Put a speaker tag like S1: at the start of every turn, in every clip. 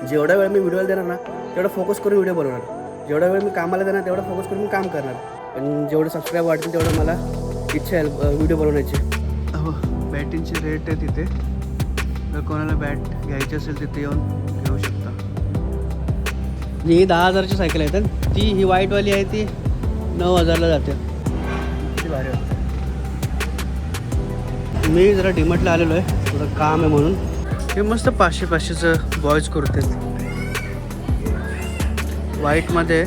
S1: जेवढा वेळ मी व्हिडिओला देणार ना तेवढा फोकस करून व्हिडिओ बनवणार. जेवढा वेळ मी कामाला देणार तेवढा फोकस करून मी काम करणार. पण जेवढं सबस्क्राईब वाढतील तेवढं मला इच्छा आहे व्हिडिओ बनवण्याची. हो, बॅटिंगचे रेट आहे तिथे. जर कोणाला बॅट घ्यायची असेल तिथे येऊन घेऊ शकता. ही 10,000ची सायकल आहे. तर ही व्हाईटवाली आहे ती 9,000ला जाते. किती भारी वाटतं. मी जरा डीमार्टला आलेलो आहे, थोडं काम आहे म्हणून. हे मस्त 500-500चं बॉयज कुर्ते व्हाईटमध्ये.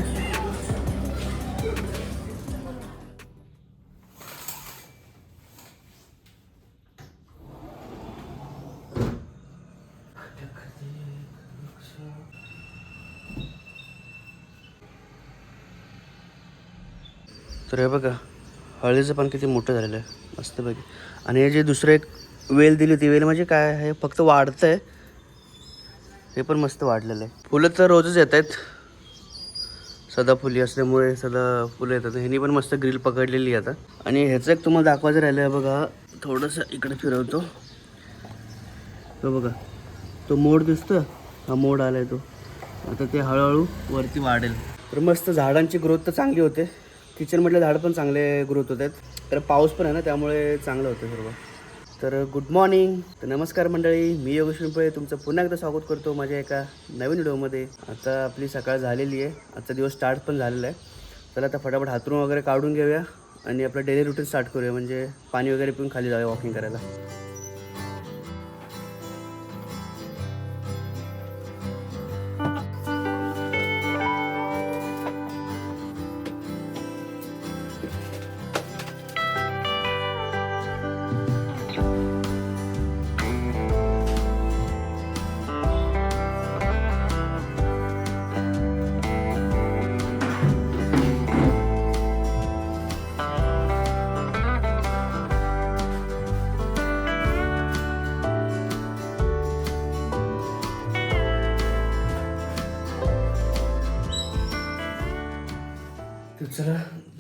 S1: तर हे बघा, हळदीचं पण किती मोठं झालेलं आहे मस्त बघा. आणि हे जे दुसरं एक वेल दिली होती, वेल म्हणजे काय आहे, फक्त वाढतं आहे. हे पण मस्त वाढलेलं आहे. फुलं तर रोजच येत आहेत, सदाफुली असल्यामुळे सदा फुलं येतात. ह्यानी पण मस्त ग्रिल पकडलेली आहे आता. आणि ह्याचं एक तुम्हाला दाखवायचं राहिलं आहे बघा. थोडंसं इकडे फिरवतो. तो बघा, तो मोड दिसतो, हा मोड आला आहे तो. आता ते हळूहळू वरती वाढेल. तर मस्त झाडांची ग्रोथ तर चांगली होते. किचनमधले झाडं पण चांगले ग्रोथ होत आहेत. तर पाऊस पण आहे ना, त्यामुळे चांगलं होतं सर्व. तर गुड मॉर्निंग. तर नमस्कार मंडळी, मी योगेश पिंपळे तुमचं पुन्हा एकदा स्वागत करतो माझ्या एका नवीन व्हिडिओमध्ये. आता आपली सकाळ झालेली आहे, आजचा दिवस स्टार्ट पण झालेला आहे. चला आता फटाफट हातरून वगैरे काढून घेऊया आणि आपलं डेली रुटीन स्टार्ट करूया. म्हणजे पाणी वगैरे पिऊन खाली जाऊया वॉकिंग करायला. चला,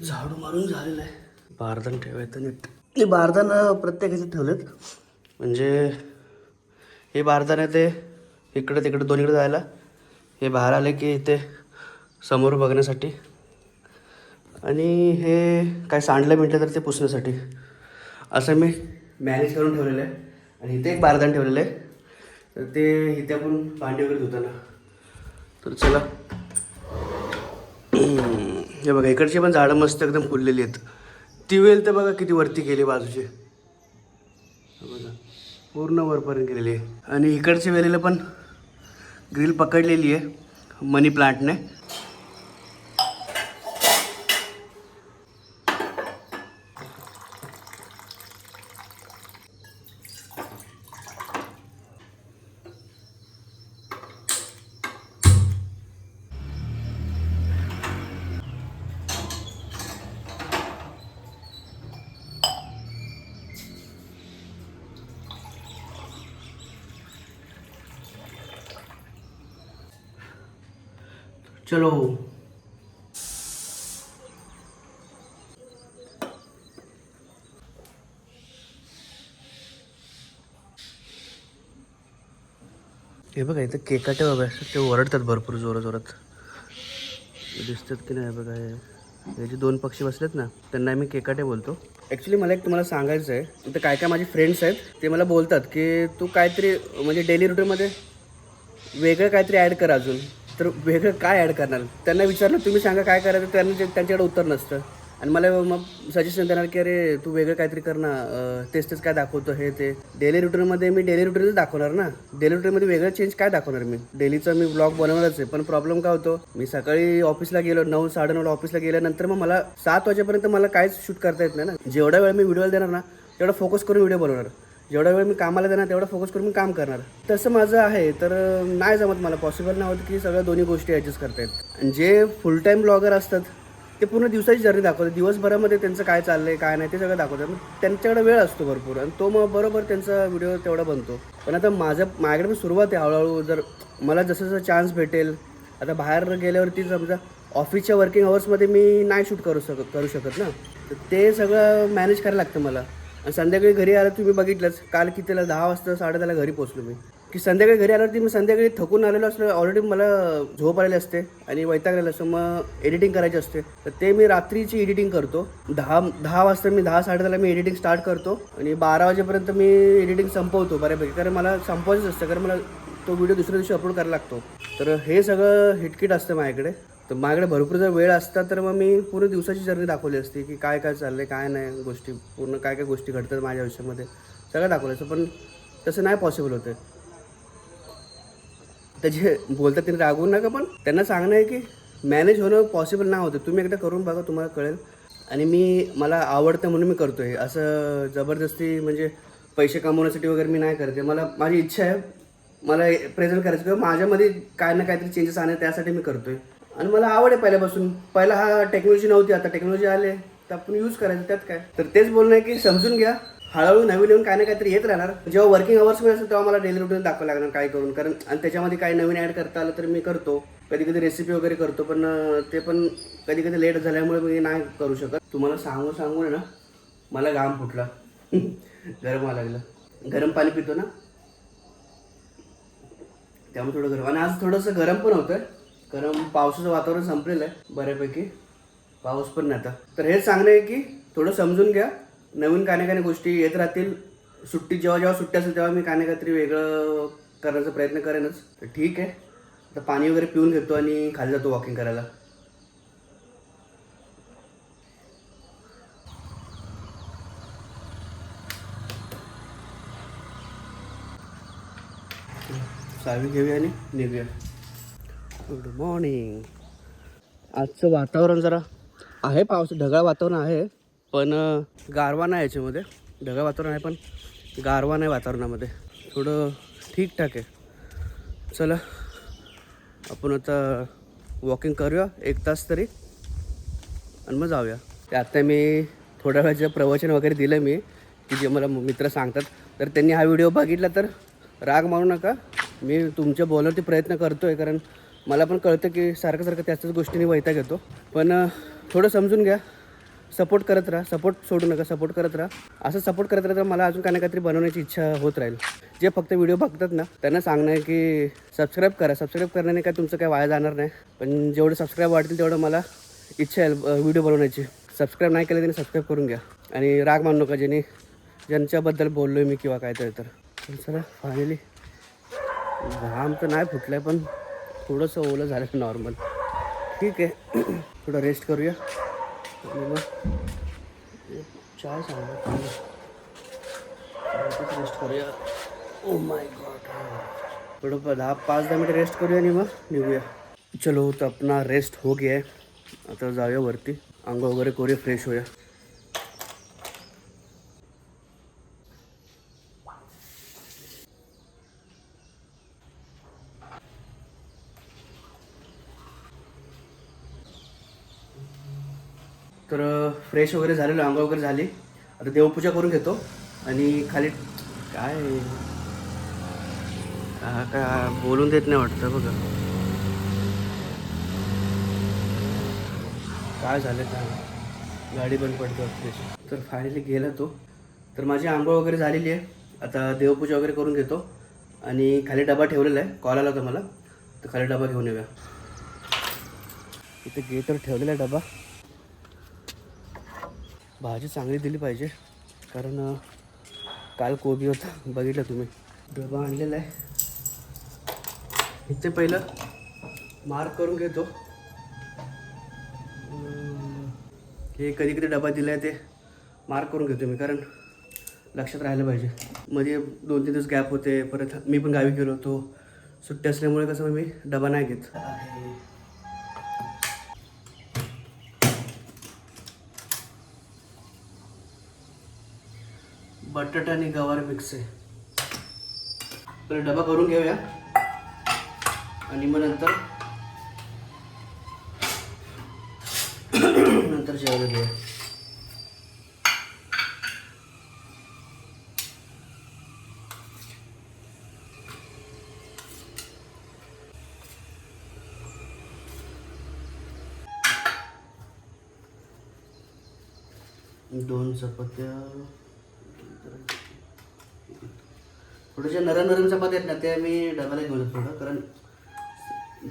S1: झाडू मारून झालेलं आहे. बारदान ठेवायचं नीट. हे बारदान प्रत्येक ह्याच्यात ठेवलेत. म्हणजे हे बारदान आहे ते इकडे तिकडे दोन्हीकडे जायला. हे बाहेर आले की इथे समोर बघण्यासाठी. आणि हे काय सांडलं मिळतं तर ते पुसण्यासाठी. असं मी मॅनेज करून ठेवलेलं आहे. आणि इथे एक बारदान ठेवलेलं आहे, तर ते इथे आपण भांडी वगैरे धुताना. तर चला, हे बघा इकडची पण झाडं मस्त एकदम फुललेली आहेत. ती वेल तर बघा किती वरती गेली बाजूची, बघा पूर्ण वरपर्यंत गेलेली आहे. आणि इकडच्या वेलीला पण ग्रिल पकडलेली आहे मनी प्लांटने. चलो, हे बघा इथं केकाटे बाबा ते ओरडतात भरपूर जोरात. दिसतात की नाही बघा, हे जे 2 पक्षी बसलेत ना त्यांना मी केकाटे बोलतो. ॲक्च्युली मला एक तुम्हाला सांगायचं आहे. इथं काय माझे फ्रेंड्स आहेत, ते मला बोलतात की तू काहीतरी म्हणजे डेली रुटीनमध्ये वेगळं काहीतरी ॲड कर अजून. तर वेगळं काय ॲड करणार, त्यांना विचारलं तुम्ही सांगा काय करायचं, त्यांना त्यांच्याकडे उत्तर नसतं. आणि मला मग सजेशन देणार की अरे तू वेगळं काहीतरी कर ना, तेच काय दाखवतो हे ते. डेली रुटीनमध्ये मी डेली रुटीनच दाखवणार ना. डेली रुटीनमध्ये वेगळं चेंज काय दाखवणार मी. डेलीचा मी ब्लॉग बनवणारच आहे. पण प्रॉब्लेम काय होतो, मी सकाळी ऑफिसला गेलो 9-9:30 ऑफिसला गेल्यानंतर मग मला 7 वाजेपर्यंत मला काहीच शूट करता येत नाही ना. जेवढा वेळ मी व्हिडिओला देणार ना तेवढा फोकस करून व्हिडिओ बनवणार. जेवढा वेळ मी कामाला देणार तेवढा फोकस करून मी काम करणार. तसं माझं आहे. तर नाही जमत मला, पॉसिबल नाही होत की सगळ्या दोन्ही गोष्टी ॲडजस्ट करता येत. आणि जे फुल टाईम ब्लॉगर असतात ते पूर्ण दिवसाची जर्नी दाखवतात. दिवसभरामध्ये त्यांचं काय चाललं आहे काय नाही ते सगळं दाखवतात. मग त्यांच्याकडे वेळ असतो भरपूर आणि तो मग बरोबर त्यांचा व्हिडिओ तेवढा बनतो. पण आता माझ्याकडे पण सुरुवात आहे हळूहळू. जर मला जसं चान्स भेटेल, आता बाहेर गेल्यावरती समजा ऑफिसच्या वर्किंग अवर्समध्ये मी नाही शूट करू शकत ना. तर ते सगळं मॅनेज करायला लागतं मला. आणि संध्याकाळी घरी आलं तुम्ही बघितलंच, काल कितीला 10 वाजता 10:30 घरी पोचलो मी. की संध्याकाळी घरी आल्यावरती मी संध्याकाळी थकून आलेलो असलो, ऑलरेडी मला झोप आलेली असते आणि वैतागलेलं असतं, मग एडिटिंग करायची असते. तर ते मी रात्रीची एडिटिंग करतो. 10 वाजता मी 10-10:30ला मी एडिटिंग स्टार्ट करतो आणि 12 वाजेपर्यंत मी एडिटिंग संपवतो बऱ्यापैकी, कारण मला संपवायचंच असतं, कारण मला तो व्हिडिओ दुसऱ्या दिवशी अपलोड करायला लागतो. तर हे सगळं हिटकिट असतं माझ्याकडे. तर माझ्याकडे भरपूर जर वेळ असता तर मग मी पूर्ण दिवसाची जर्नी दाखवली असती, की काय काय चाललं आहे, काय नाही गोष्टी, पूर्ण काय काय गोष्टी घडतात माझ्या आयुष्यामध्ये सगळं दाखवलं असतं. पण तसं नाही पॉसिबल होतं. त्याचे बोलतात त्यांनी रागवून नका, पण त्यांना सांगणं आहे की मॅनेज होणं पॉसिबल नाही होतं. तुम्ही एकदा करून बघा, तुम्हाला कळेल. आणि मला आवडतं म्हणून मी करतो आहे, असं जबरदस्ती म्हणजे पैसे कमवण्यासाठी वगैरे मी नाही करते. मला माझी इच्छा आहे, मला प्रेझेंट करायचं किंवा माझ्यामध्ये काय ना काहीतरी चेंजेस आणणे, त्यासाठी मी करतो आहे. आणि मला आवड आहे पहिल्यापासून. पहिला हा टेक्नॉलॉजी नव्हती, आता टेक्नॉलॉजी आले तर आपण यूज करायचं, त्यात काय. तर तेच बोलणं आहे की समजून घ्या, हळूहळू नवीन नवीन काय ना काहीतरी येत राहणार. जेव्हा वर्किंग अवर्समध्ये असेल तेव्हा मला डेली रुटीन दाखवावं लागणार काय करून, कारण आणि त्याच्यामध्ये काही नवीन ॲड करता आलं तर मी करतो. कधी कधी रेसिपी वगैरे करतो, पण ते पण कधी कधी लेट झाल्यामुळे मी नाही करू शकत. तुम्हाला सांगून सांगून ना मला घाम फुटला. गरम व्हायला लागलं. गरम पाणी पितो ना, त्यामुळे थोडं गरम. आणि आज थोडंसं गरम पण होतं, कारण पावसाचं वातावरण संपलेलं आहे बऱ्यापैकी, पाऊस पण नाही आता. तर हेच सांगणं आहे की थोडं समजून घ्या, नवीन काही ना काही गोष्टी येत राहतील. सुट्टी जेव्हा जेव्हा सुट्टी असेल तेव्हा मी काही ना काहीतरी वेगळं करण्याचा प्रयत्न करेनच. तर ठीक आहे, आता पाणी वगैरे पिऊन घेतो आणि खाली जातो वॉकिंग करायला. सावी घेऊया आणि निघूया. Good morning. आजचं वातावरण जरा आहे, पाऊस ढगाळ वातावरण आहे, पण गारवा नाही याच्यामध्ये. ढगाळ वातावरण आहे पण गारवा नाही वातावरणामध्ये, थोडं ठीकठाक आहे. चला आपण आता वॉकिंग करूया 1 तास तरी आणि मग जाऊया. ते आत्ता मी थोड्या वेळाचं प्रवचन वगैरे दिलं मी, की जे मला मित्र सांगतात. तर त्यांनी हा व्हिडिओ बघितला तर राग मानू नका. मी तुमच्या बोलवरती प्रयत्न करतो आहे, कारण मला पण कळतं की सारखं सारखं त्याच गोष्टींनी वैताग येतो. पण थोडं समजून घ्या, सपोर्ट करत राहा, सपोर्ट सोडू नका, सपोर्ट करत राहा. असं सपोर्ट करत राहा तर मला अजून काही ना काहीतरी बनवण्याची इच्छा होत राहील. जे फक्त व्हिडिओ बघतात ना त्यांना सांगणं आहे की सबस्क्राईब करा. सबस्क्राईब करण्याने काय तुमचं काय वाया जाणार नाही, पण जेवढं सबस्क्राईब वाढतील तेवढं मला इच्छा आहे व्हिडिओ बनवण्याची. सबस्क्राईब नाही केलं त्यांनी सबस्क्राईब करून घ्या आणि राग मानू नका ज्यांच्याबद्दल बोललो आहे मी किंवा काय तर. चला फायनली घाम तर नाही फुटलं आहे, पण थोडंसं ओलं झालं नॉर्मल. ठीक आहे, थोडं रेस्ट करूया आणि मग चाय सांगा, रेस्ट करूया. ओ माय गॉड, थोडं 5-10 मिनट रेस्ट करूया आणि मग निघूया. चलो तर अपना रेस्ट हो गया है, आता जाऊया वरती, अंघोळ वगैरे करूया, फ्रेश होऊया. तर फ्रेश वगैरे झालेलं, अंघोळ वगैरे झाली. आता देवपूजा करून घेतो आणि खाली काय काय बोलून देत नाही वाटतं बघा, काय झालं काय, गाडी बंद पडते वाटते. तर फायनली गेला तो. तर माझी आंघोळ वगैरे झालेली आहे, आता देवपूजा वगैरे करून घेतो आणि खाली डबा ठेवलेला आहे. कॉल आला होता मला, तर खाली डबा घेऊन येऊया. इथे गेटवर ठेवलेला डबा. भाजी चांगली दिली पाहिजे, कारण काल कोबी होता बघितलं तुम्ही. डबा आणलेला आहे, इथे पहिलं मार्क करून घेतो. हे कधी कधी डबा दिला आहे ते मार्क करून घेतो मी, कारण लक्षात राहायला पाहिजे. मध्ये 2-3 दिवस गॅप होते, परत मी पण गावी गेलो होतो, सुट्टी असल्यामुळे कसं मी डबा नाही घेत. बटाटा आणि गवार मिक्स आहे. तर डबा करून घेऊया आणि मग नंतर जेवायला घेऊया. दोन चपात्या, थोड्याशा नरम चपात्या आहेत ना त्या मी डब्याला घेऊन येतो थोडं, कारण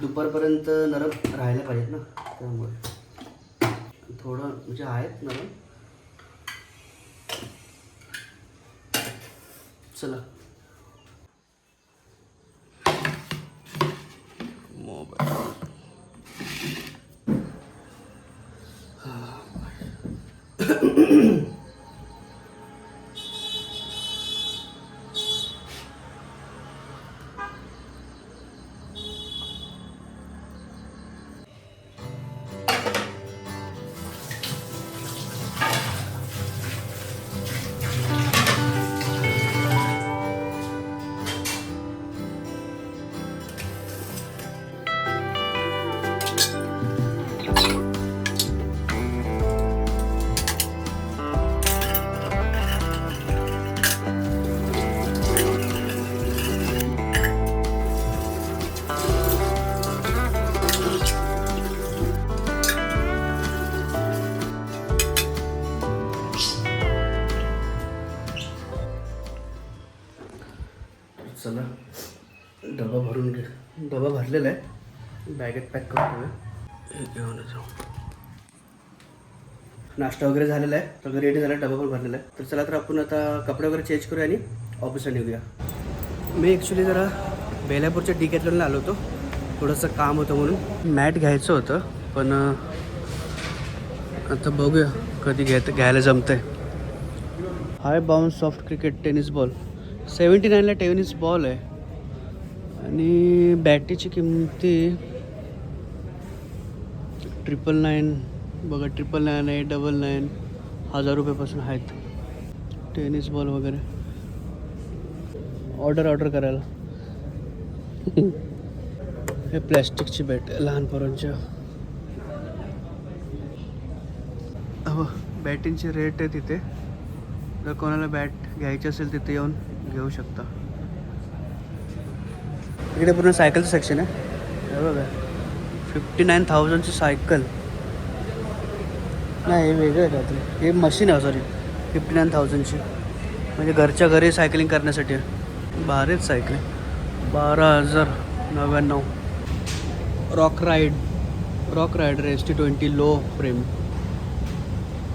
S1: दुपारपर्यंत नरम राहायला पाहिजेत ना, त्यामुळे थोडं म्हणजे आहेत नरम. चला मोबाईल चला डबा भरून घे. डबा भरलेला आहे, बॅगेत पॅक करतो. हे घेऊन जाऊ. नाश्ता वगैरे झालेला आहे, सगळं रेडी झालं, डबा पण भरलेला आहे. तर चला तर आपण आता कपडे वगैरे चेंज करूया आणि ऑफिसला निघूया. मी ॲक्च्युली जरा बेलापूरच्या डिकॅथलॉनला आलो होतो, थोडंसं काम होतं म्हणून. मॅट घ्यायचं होतं, पण आता बघूया कधी घ्यायला जमतं आहे. High bounce soft cricket tennis ball 79ला टेनिस बॉल आहे आणि बॅटीची किंमती 999 बघा, 999 899 1000 रुपयापासून आहेत टेनिस बॉल वगैरे. ऑर्डर करायला. हे प्लॅस्टिकची बॅट लहान पोरांच्या. हो, बॅटिंगचे रेट आहे तिथे, जर कोणाला बॅट घ्यायची असेल तिथे येऊन घेऊ शकता. इकडे पूर्ण सायकलचं सेक्शन आहे. हे बघा 59,000ची सायकल. नाही, हे वेगळं आहे काहीतरी. हे मशीन आहे, सॉरी 59,000ची, म्हणजे घरच्या घरी सायकलिंग करण्यासाठी आहे. भारीच सायकल आहे. 12,099. Rockrider ST20 low frame.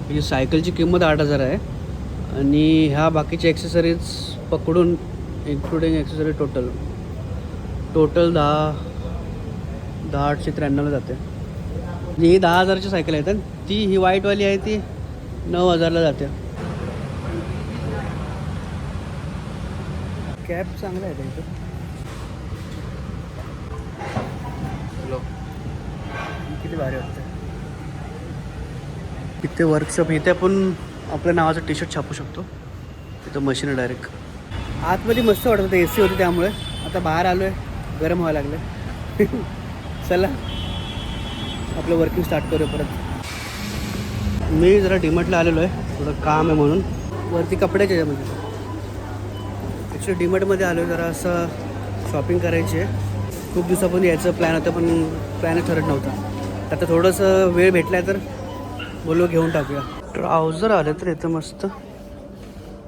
S1: ही सायकलची किंमत 8,000 आहे आणि ह्या बाकीचे ॲक्सेसरीज पकडून इन्क्लुडिंग ॲक्सेसरी टोटल 10,893ला जाते. ही 10,000ची सायकल आहे, तर ती ही व्हाईटवाली आहे ती 9,000ला जाते. कॅब चांगला आहे त्यांचं. किती भारी वाटतं. इथे वर्कशॉप, इथे आपण आपल्या नावाचं टी-शर्ट छापू शकतो. तिथं मशीन आहे डायरेक्ट. आतमध्ये मस्त वाटत होतं, AC होती त्यामुळे. आता बाहेर आलो आहे, गरम व्हायला लागलं. चला आपलं वर्किंग स्टार्ट करूया परत. मी जरा डीमार्टला आलेलो आहे, थोडं काम आहे म्हणून. वरती कपड्याच्या याच्यामध्ये ॲक्च्युली डीमार्टमध्ये आलो आहे, जरा असं शॉपिंग करायची आहे. खूप दिवसापासून यायचं प्लॅन होतं, पण प्लॅनच ठरत नव्हता. आता थोडंसं वेळ भेटला आहे तर बोलू घेऊन टाकूया. ट्राउझर आले तर येतं मस्त,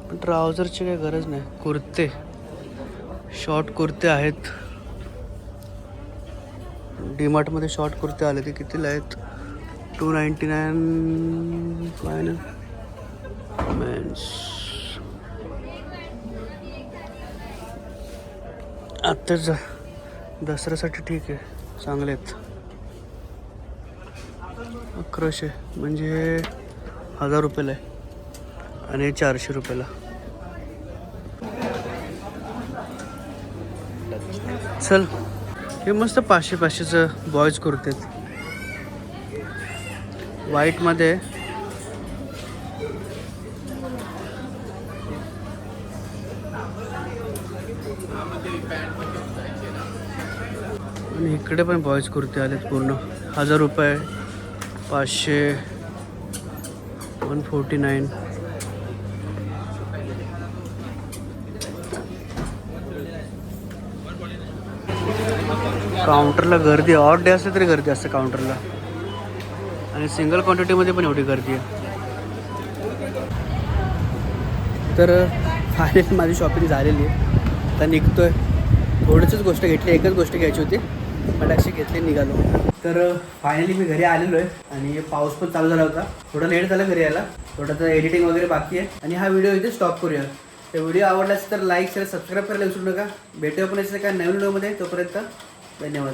S1: पण ट्राउझरची काही गरज नाही. कुर्ते, शॉर्ट कुर्ते आहेत डीमार्टमध्ये. शॉर्ट कुर्ते आले ते कितीला आहेत? 299 काय ना मेन्स. आत्ताच दसऱ्यासाठी ठीक आहे, चांगले आहेत. 1100 म्हणजे 1000 रुपयाला आहे आणि 400 रुपयाला. चल, हे मस्त 500-500चं बॉयज कुर्ते आहेत व्हाईटमध्ये. आणि इकडे पण बॉयज कुर्ते आलेत पूर्ण 1000 रुपये, 500, 149. काउंटरला गर्दी, ऑड डे असते तरी गर्दी असते काउंटरला, आणि सिंगल क्वांटिटीमध्ये पण एवढी गर्दी आहे. तर फायनली माझी शॉपिंग झालेली आहे. आता निघतोय. थोडीशीच गोष्ट घेतली, एकच गोष्ट घ्यायची होती, पण अशी घेतली, निघालो. तर फायनली मी घरी आलेलो आहे आणि पाऊस पण चालू झाला होता. थोडं लेट झालं घरी यायला, थोडंसं एडिटिंग वगैरे बाकी आहे आणि हा व्हिडिओ इथे स्टॉप करूया. तर व्हिडिओ आवडलाच तर लाईक शेअर सबस्क्राईब करायला विसरू नका. भेटूया पण याच्या काय नवीन व्हिडिओमध्ये. तोपर्यंत धन्यवाद.